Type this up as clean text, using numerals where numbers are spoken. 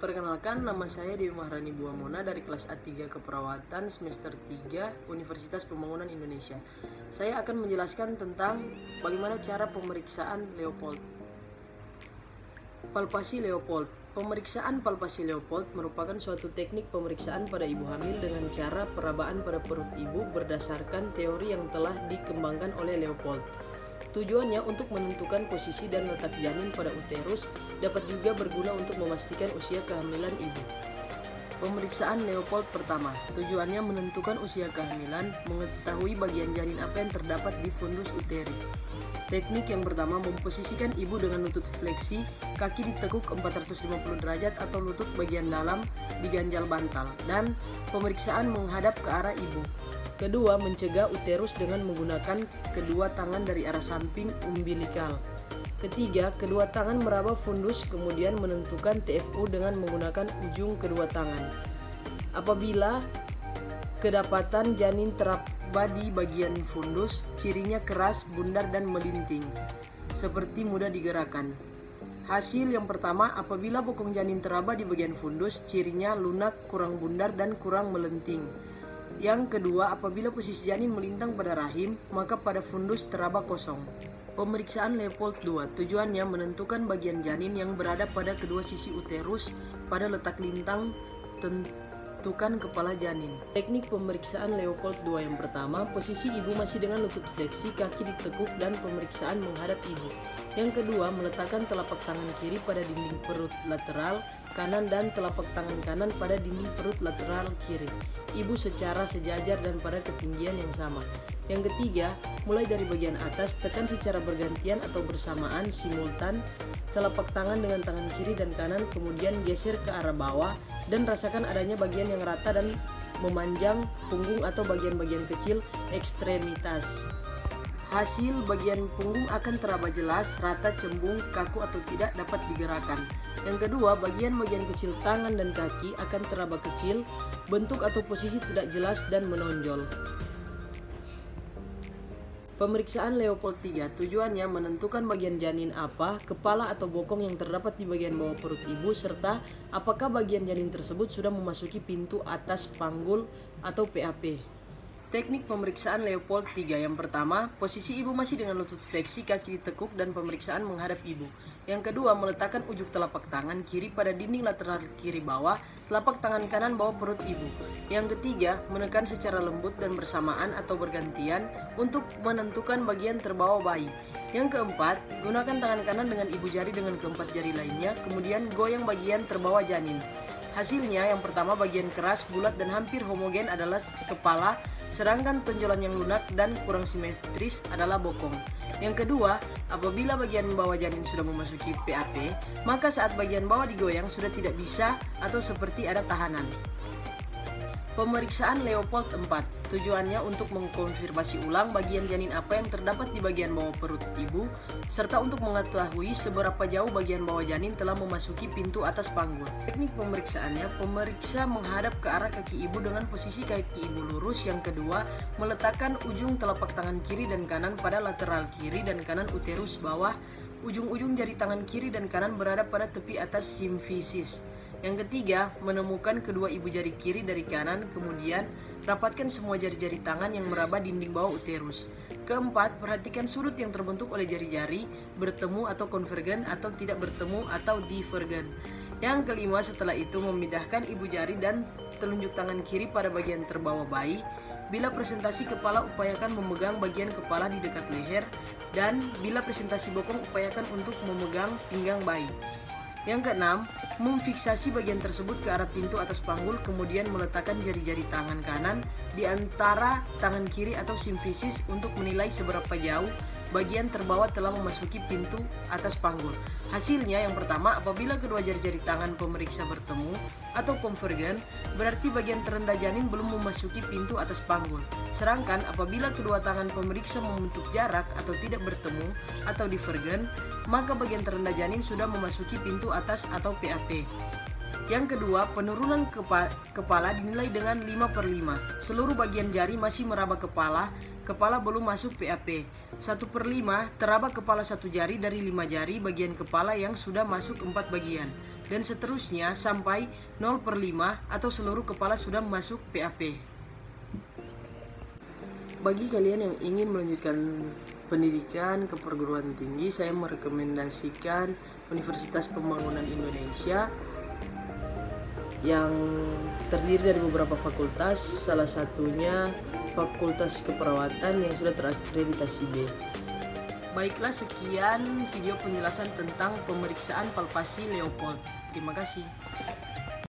Perkenalkan, nama saya Dewi Maharani Buamona dari kelas A3 Keperawatan semester 3 Universitas Pembangunan Indonesia. Saya akan menjelaskan tentang bagaimana cara pemeriksaan Leopold. Palpasi Leopold. Pemeriksaan palpasi Leopold merupakan suatu teknik pemeriksaan pada ibu hamil dengan cara perabaan pada perut ibu berdasarkan teori yang telah dikembangkan oleh Leopold. Tujuannya untuk menentukan posisi dan letak janin pada uterus, dapat juga berguna untuk memastikan usia kehamilan ibu. Pemeriksaan Leopold pertama, tujuannya menentukan usia kehamilan, mengetahui bagian janin apa yang terdapat di fundus uteri. Teknik yang pertama memposisikan ibu dengan lutut fleksi, kaki ditekuk 450 derajat atau lutut bagian dalam diganjal bantal, dan pemeriksaan menghadap ke arah ibu. Kedua, mencegah uterus dengan menggunakan kedua tangan dari arah samping umbilikal. Ketiga, kedua tangan meraba fundus kemudian menentukan TFU dengan menggunakan ujung kedua tangan. Apabila kedapatan janin teraba di bagian fundus, cirinya keras, bundar dan melinting, seperti mudah digerakkan. Hasil yang pertama, apabila bokong janin teraba di bagian fundus, cirinya lunak, kurang bundar dan kurang melenting. Yang kedua, apabila posisi janin melintang pada rahim, maka pada fundus teraba kosong. Pemeriksaan Leopold II, tujuannya menentukan bagian janin yang berada pada kedua sisi uterus pada letak lintang, tentukan kepala janin. Teknik pemeriksaan Leopold II yang pertama, posisi ibu masih dengan lutut fleksi, kaki ditekuk dan pemeriksaan menghadap ibu. Yang kedua, meletakkan telapak tangan kiri pada dinding perut lateral kanan dan telapak tangan kanan pada dinding perut lateral kiri ibu secara sejajar dan pada ketinggian yang sama. Yang ketiga, mulai dari bagian atas, tekan secara bergantian atau bersamaan simultan telapak tangan dengan tangan kiri dan kanan, kemudian geser ke arah bawah dan rasakan adanya bagian yang rata dan memanjang punggung atau bagian-bagian kecil ekstremitas. Hasil bagian punggung akan teraba jelas, rata, cembung, kaku atau tidak dapat digerakkan. Yang kedua, bagian-bagian kecil tangan dan kaki akan teraba kecil, bentuk atau posisi tidak jelas dan menonjol. Pemeriksaan Leopold III, tujuannya menentukan bagian janin apa, kepala atau bokong yang terdapat di bagian bawah perut ibu, serta apakah bagian janin tersebut sudah memasuki pintu atas panggul atau PAP. Teknik pemeriksaan Leopold III yang pertama, posisi ibu masih dengan lutut fleksi, kaki ditekuk dan pemeriksaan menghadap ibu. Yang kedua, meletakkan ujung telapak tangan kiri pada dinding lateral kiri bawah, telapak tangan kanan bawah perut ibu. Yang ketiga, menekan secara lembut dan bersamaan atau bergantian untuk menentukan bagian terbawah bayi. Yang keempat, gunakan tangan kanan dengan ibu jari dengan keempat jari lainnya, kemudian goyang bagian terbawah janin. Hasilnya, yang pertama bagian keras, bulat dan hampir homogen adalah kepala, sedangkan tonjolan yang lunak dan kurang simetris adalah bokong. Yang kedua, apabila bagian bawah janin sudah memasuki PAP, maka saat bagian bawah digoyang sudah tidak bisa atau seperti ada tahanan. Pemeriksaan Leopold IV, tujuannya untuk mengkonfirmasi ulang bagian janin apa yang terdapat di bagian bawah perut ibu, serta untuk mengetahui seberapa jauh bagian bawah janin telah memasuki pintu atas panggul. Teknik pemeriksaannya, pemeriksa menghadap ke arah kaki ibu dengan posisi kaki ibu lurus. Yang kedua, meletakkan ujung telapak tangan kiri dan kanan pada lateral kiri dan kanan uterus bawah. Ujung-ujung jari tangan kiri dan kanan berada pada tepi atas simfisis. Yang ketiga, menemukan kedua ibu jari kiri dari kanan, kemudian rapatkan semua jari-jari tangan yang meraba dinding bawah uterus. Keempat, perhatikan sudut yang terbentuk oleh jari-jari, bertemu atau konvergen atau tidak bertemu atau divergen. Yang kelima, setelah itu memindahkan ibu jari dan telunjuk tangan kiri pada bagian terbawah bayi. Bila presentasi kepala, upayakan memegang bagian kepala di dekat leher, dan bila presentasi bokong, upayakan untuk memegang pinggang bayi. Yang keenam, memfiksasi bagian tersebut ke arah pintu atas panggul, kemudian meletakkan jari-jari tangan kanan di antara tangan kiri atau simfisis untuk menilai seberapa jauh bagian terbawah telah memasuki pintu atas panggul. Hasilnya, yang pertama, apabila kedua jari-jari tangan pemeriksa bertemu atau konvergen, berarti bagian terendah janin belum memasuki pintu atas panggul. Sedangkan apabila kedua tangan pemeriksa membentuk jarak atau tidak bertemu atau divergen, maka bagian terendah janin sudah memasuki pintu atas atau PAP. Yang kedua, penurunan kepala dinilai dengan 5/5. Seluruh bagian jari masih meraba kepala belum masuk PAP. 1/5, teraba kepala satu jari dari 5 jari bagian kepala yang sudah masuk 4 bagian. Dan seterusnya sampai 0/5 atau seluruh kepala sudah masuk PAP. Bagi kalian yang ingin melanjutkan pendidikan ke perguruan tinggi, saya merekomendasikan Universitas Pembangunan Indonesia yang terdiri dari beberapa fakultas, salah satunya Fakultas Keperawatan yang sudah terakreditasi B. Baiklah, sekian video penjelasan tentang pemeriksaan palpasi Leopold. Terima kasih.